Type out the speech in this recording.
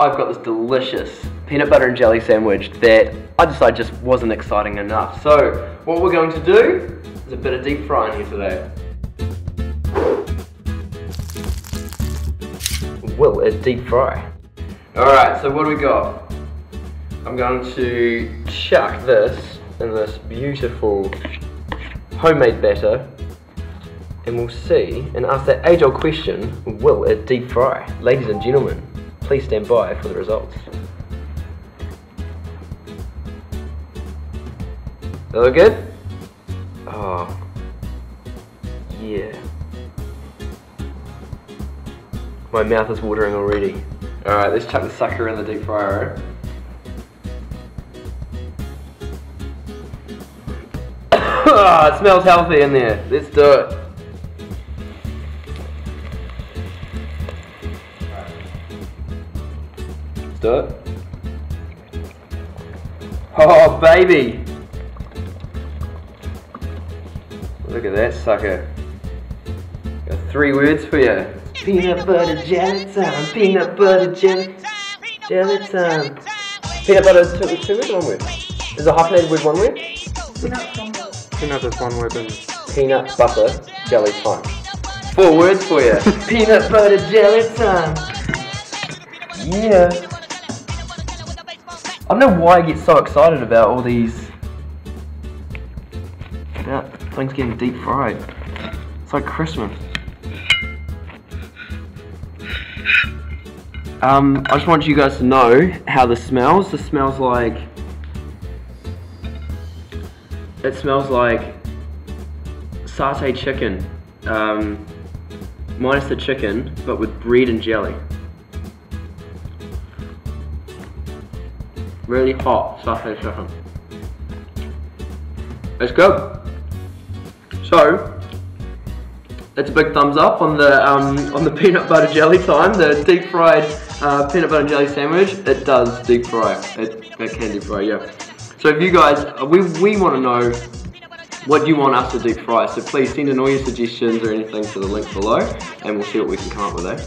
I've got this delicious peanut butter and jelly sandwich that I decided just wasn't exciting enough. So what we're going to do is a bit of deep frying here today. Will it deep fry? Alright, so what do we got? I'm going to chuck this in this beautiful homemade batter, and we'll see and ask that age-old question, will it deep fry? Ladies and gentlemen, please stand by for the results. That look good? Oh, yeah. My mouth is watering already. Alright, let's chuck the sucker in the deep fryer. It smells healthy in there. Let's do it. Let's do it. Oh, baby. Look at that sucker. Got 3 words for you. Peanut butter jelly time. Peanut butter jelly time. Peanut butter is 2 words or 1 word? Is a hyphenated word 1 word? Peanut is 1 word. Peanut butter jelly time. 4 words for you. Peanut butter jelly time. Yeah. I don't know why I get so excited about all these, about things getting deep fried. It's like Christmas. I just want you guys to know how this smells. This smells like, it smells like satay chicken, minus the chicken, but with bread and jelly. Really hot satay chicken. It's good. So, it's a big thumbs up on the peanut butter jelly time, the deep fried peanut butter and jelly sandwich. It does deep fry. It can deep fry, yeah. So if you guys, we want to know what you want us to deep fry. So please send in all your suggestions or anything to the link below, and we'll see what we can come up with, eh?